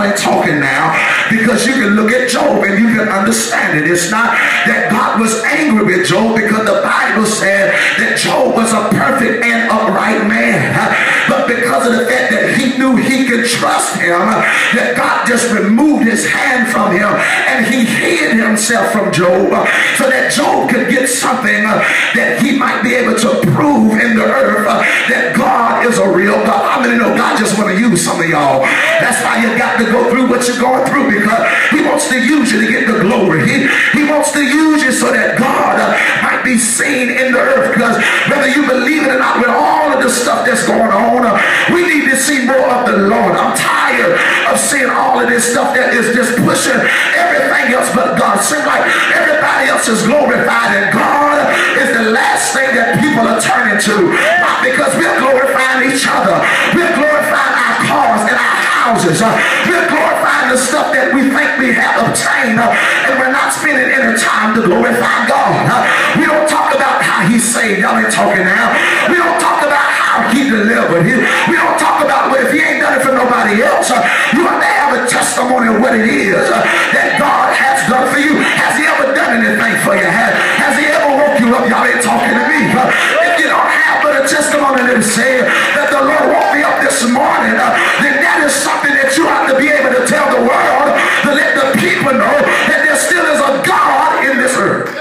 Y'all ain't talking now. Because you can look at Job and you can understand it. It's not that God was angry with Job, because the Bible said that Job was a perfect and upright man. But because of the fact that he knew he could trust him, that God just removed his hand from him and he hid himself from Job, so that Job could get something that he might be able to prove in the earth that God is a real God. I mean, God just want to use some of y'all. That's why you got to go through what you're going through, because he wants to use you to get the glory. He wants to use you so that God might be seen in the earth. Because whether you believe it or not, with all of the stuff that's going on, we need to see more of the Lord. I'm tired of seeing all of this stuff that is just pushing everything else but God. Seems like everybody else is glorified and God is the last thing that people are turning to. Not because we're glorifying each other. We're glorifying our cars and our houses. We're glorifying the stuff that we think we have obtained, and we're not spending any time to glorify God. We don't talk about how he saved. Y'all ain't talking now. We don't talk about how he delivered. We don't talk about, well, if he ain't done it for nobody else, you have to have a testimony of what it is that God has done for you. Has he ever done anything for you? Has he ever woke you up? Y'all ain't talking to me. If you don't have but a testimony that says that the Lord woke me up this morning, then that is something that you have to be able to tell the world, to let the people know that there still is a God in this earth.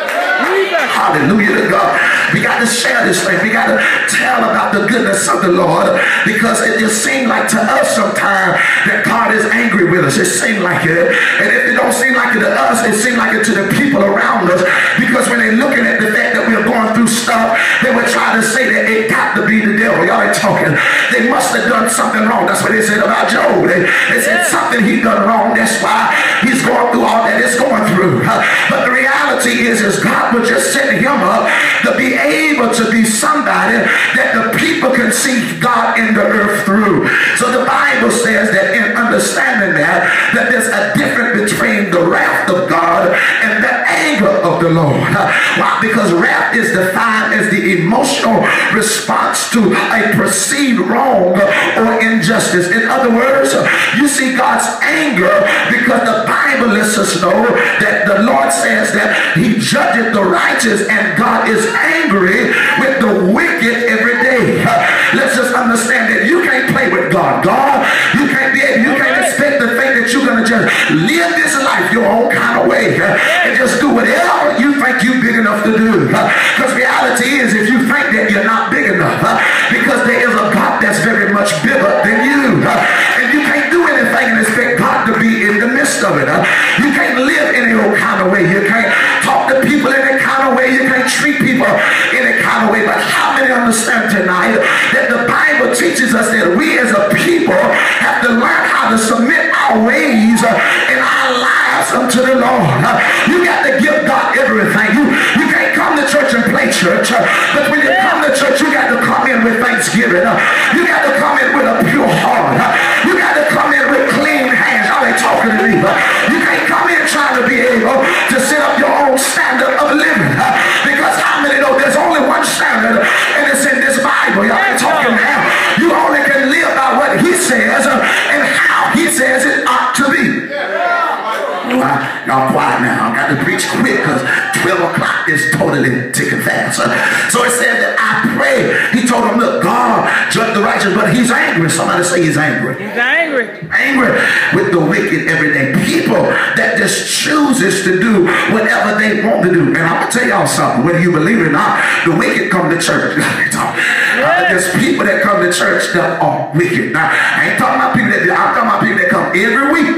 Hallelujah to God. We got to share this thing. We got to tell about the goodness of the Lord, because it just seems like to us sometimes that God is angry with us. It seems like it. And if it don't seem like it to us, it seems like it to the people around us, because when they're looking at the fact that we're going through stuff, they would try to say that it got to be the devil. Y'all ain't talking. They must have done something wrong. That's what they said about Job. They said something he done wrong. That's why he's going through all that he's going through. But the reality is God was just setting him up to be able to be somebody that the people can see God in the earth through. So the Bible says that in understanding that there's a difference between the wrath of God and the anger of the Lord. Why? Because wrath is defined as the emotional response to a perceived wrong or injustice. In other words, you see God's anger because the Bible lets us know that the Lord says that he judges the righteous, and God is angry with the wicked every day. Let's just understand that you can't play with God. You can't expect to think that you're going to just live this life your own kind of way and just do whatever you think you're big enough to do. Because reality is, if you think that you're not big enough, because there is a God that's very much bigger than you, and you can't do anything and expect God to be in the midst of it. You can't live any old kind of way. You can't talk to people in any kind of way. You can't treat people in any kind of way. But how many understand tonight that the Bible teaches us that we as a people have to learn how to submit our ways and our lives unto the Lord? You got to give God everything. You can't come to church and play church, but when you come to church, you got to come in with thanksgiving. You got to come in with a pure heart. You got to come in with clean hands. Y'all ain't talking to me. You can't come in trying to be able to set up your own standard of living, because how many know there's only one standard, and it's in this Bible? Y'all ain't talking now. You only can live by what he says and how he says it ought to be. Y'all quiet now. I got to preach quick because 12 o'clock is totally ticking fast. So it said that I pray. He told him, look, God judge the righteous, but he's angry. Somebody say he's angry. He's angry. Angry with the wicked every day. People that just chooses to do whatever they want to do. And I'm going to tell y'all something. Whether you believe it or not, the wicked come to church. There's people that come to church that are wicked. Now, I ain't talking about people I'm talking about people that come every week.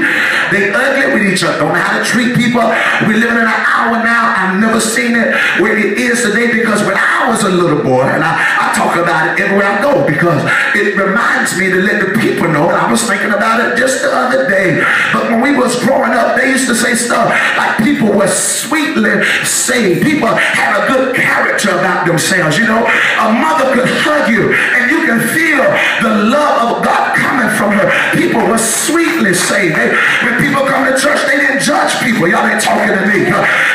They ugly with each other. Don't know how to treat people. We live in an hour now. I've never seen it where it is today, because when I was a little boy, and I talk about it everywhere I go, because it reminds me to let the people know. And I was thinking about it just the other day. But when we was growing up, they used to say stuff like people were sweetly saved. People had a good character about themselves. You know, a mother could hug you and you can feel the love of God coming from from her. People were sweetly saved. When people come to church, they didn't judge people. Y'all ain't talking to me.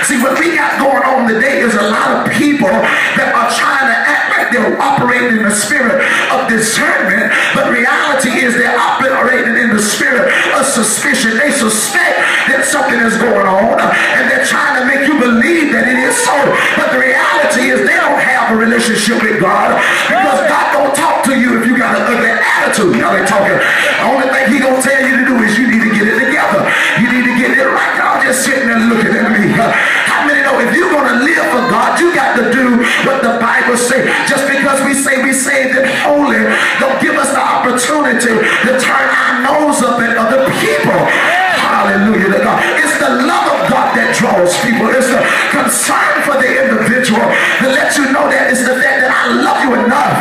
See, what we got going on today is a lot of people that are trying to act like they're operating in the spirit of discernment, but reality is they're operating in the spirit of suspicion. They suspect that something is going on, and they're trying to make you believe that it is so. But the reality is they don't have a relationship with God, because God don't talk to you if you got an ugly attitude. Y'all ain't talking. The only thing he gonna tell you to do is you need to get it together. You need to get it right. Y'all just sitting there looking at me. How many know if you're gonna live for God, you got to do what the Bible says? Just because we say we saved and holy, don't give us the opportunity to turn our nose up at other people. Hallelujah to God. It's the love of God that draws people. It's the concern for the individual to let you know that it's the fact that I love you enough,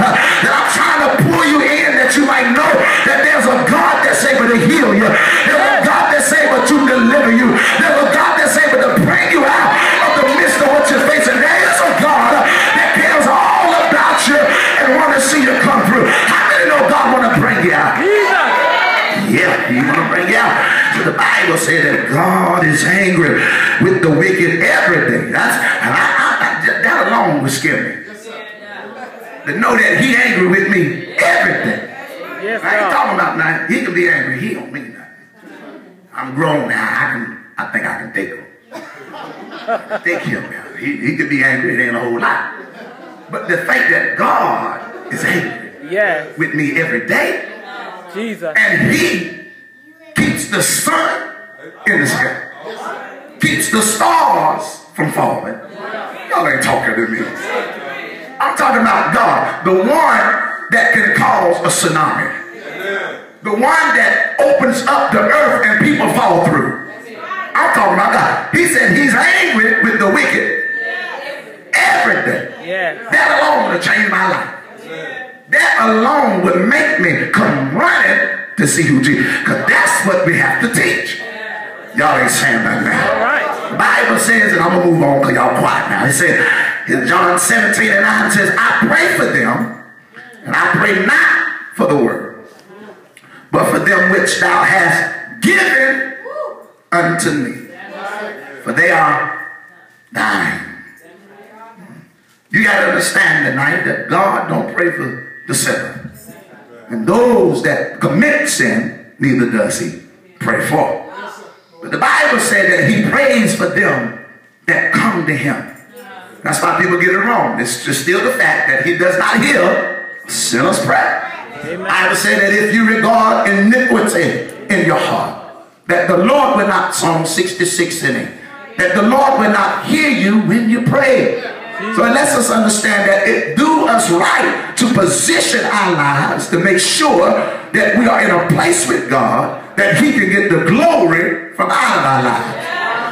that I'm trying to pull you in, that you might know that there's a God that's able to heal you. There's a God that's able to deliver you. There's a God that's able to bring you out of the midst of what you're facing. There is a God that cares all about you and want to see you come through. How many know God want to bring you out? Yeah, he want to bring you out. So the Bible says that God is angry with the wicked every day. That alone would scare me. To know that he angry with me every day. Yes, I ain't talking about now. He can be angry. He don't mean nothing. I'm grown now. I think I can take him. Take him now. He could be angry. It ain't a whole lot. But the fact that God is angry with me every day, Jesus, and he keeps the sun in the sky, keeps the stars from falling. Y'all ain't talking to me. I'm talking about God, the one that can cause a tsunami, the one that opens up the earth and people fall through. I'm talking about God. He said he's angry with the wicked every day. That alone would change my life. That alone would make me come running to see who Jesus, because that's what we have to teach. Y'all ain't saying that now. All right. The Bible says, and I'm going to move on because y'all quiet now. It says, in John 17:9 says, I pray for them, and I pray not for the world, but for them which thou hast given unto me, for they are thine. You got to understand tonight that God don't pray for the sinner. And those that commit sin, neither does he pray for. But the Bible said that he prays for them that come to him. That's why people get it wrong. It's just still the fact that he does not hear a sinner's prayer. The Bible said that if you regard iniquity in your heart, that the Lord will not, Psalm 66:8, that the Lord will not hear you when you pray. So it lets us understand that it do us right to position our lives to make sure that we are in a place with God that he can get the glory from out of our lives.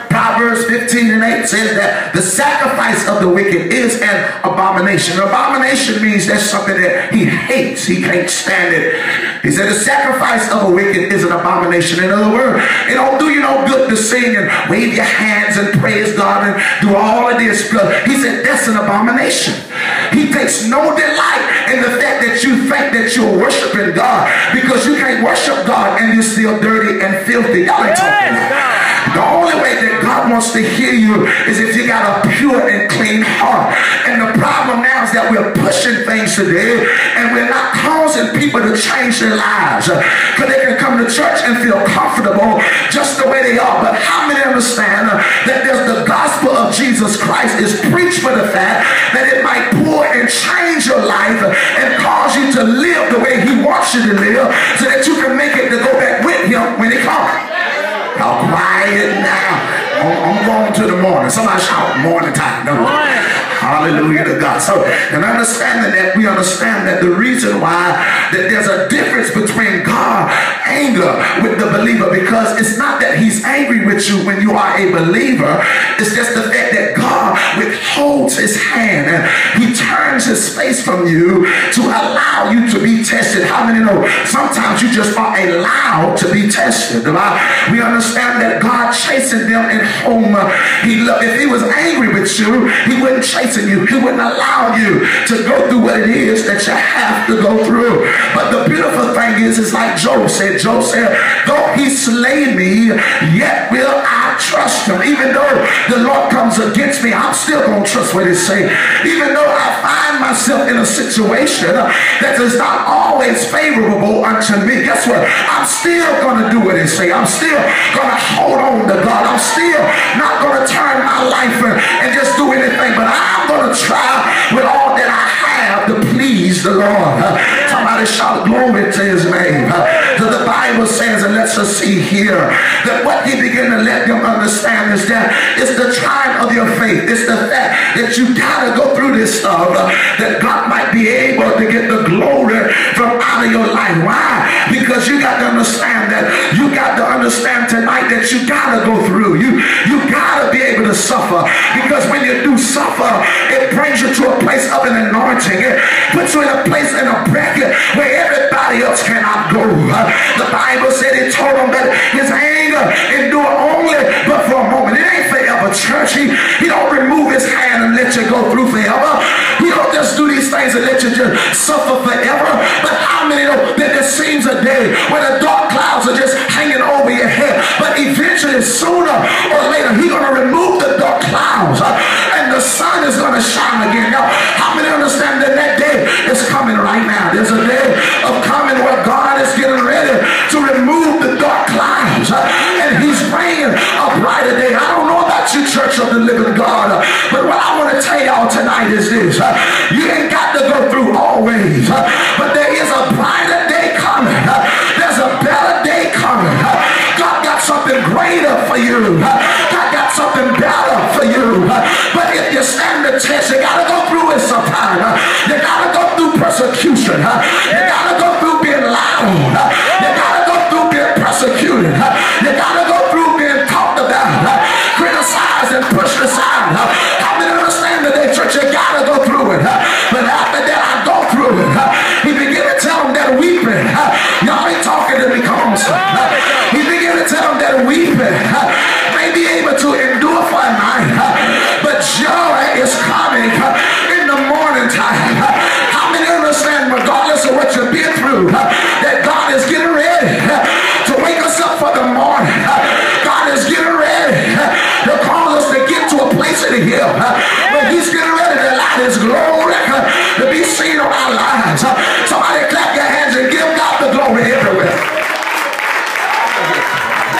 Proverbs 15:8 says that the sacrifice of the wicked is an abomination. An abomination means that's something that he hates. He can't stand it. He said the sacrifice of a wicked is an abomination. In other words, it don't do you no good to sing and wave your hands and praise God and do all of this. He said that's an abomination. He takes no delight in the fact that you think that you're worshiping God, because you can't worship God and you're still dirty and filthy. Y'all ain't talking about. The only way that God wants to hear you is if you got a pure and clean heart. And the problem now is that we're pushing things today and we're not causing people to change their lives, because they can come to church and feel comfortable just the way they are. But how many understand that there's the gospel of Jesus Christ is preached for the fact that it might pour and change your life and cause you to live the way he wants you to live, so that you can make it to go back with him when he comes. Y'all quiet now. I'm going to the morning. Somebody shout morning time. No. Hallelujah to God. So, and understanding that, we understand that the reason why that there's a difference between God anger with the believer, because it's not that he's angry with you when you are a believer. It's just the fact that God withholds his hand and he turns his face from you to allow you to be tested. How many know sometimes you just are allowed to be tested? We understand that God chastened them in whom he loved. If he was angry with you, he wouldn't chasten you. He wouldn't allow you to go through what it is that you have to go through. But the beautiful thing is, it's like Job said. Job said, though he slay me, yet will I trust him. Even though the Lord comes against me, I'm still going to trust what he says. Even though I find myself in a situation that is not always favorable unto me, guess what? I'm still going to do what he says. I'm still going to hold on to God. I'm still not going to turn my life and just do anything, but I'm going to try with all that I have to please the Lord. Somebody shout glory to his name. So the Bible says, and let's just see here, that what he began to let them understand is that it's the trying of your faith. It's the fact that you got to go through this stuff that God might be able to get the glory from out of your life. Why? Because you got to understand that you got to understand tonight that you got to go through. You got to be able to suffer, because when you do suffer, it brings you to a place of an anointing. It puts you in a place, in a bracket where everybody else cannot go. The Bible said, it told him that his anger endure only but for a moment. It ain't forever, church. He don't remove his hand and let you go through forever. He don't just do these things and let you just suffer forever. But how many know that there seems a day when the dark clouds are just hanging over your head, but eventually, sooner or later, he's going to remove the dark clouds and the sun is going to shine again. Now, how many understand that that day is coming right now? There's a day of coming where God is getting ready to remove the dark clouds and he's bringing a brighter day. I don't know about you, Church of the Living God, but what I want to tell y'all tonight is this. You ain't got to go through always, but there is a brighter day coming. There's a better day coming. God got something greater for you. God got something better for you. But if you stand the test, you got to go through it sometime. You got to go through persecution. You got to go through being lied on. You got to go through being persecuted. You got to go through being talked about, criticized and pushed aside. How many understand today, church? You got to go through it. But after that, I go through it. He began to tell them that weeping. Y'all ain't talking to me, come on, son. He began to tell them that weeping may be able to endure for a night, but joy is coming in the morning time. How many understand, regardless of what you've been through, that God is getting ready to wake us up for the morning? God is getting ready to cause us to get to a place in the hill where he's getting ready to allow his glory to be seen on our lives. Somebody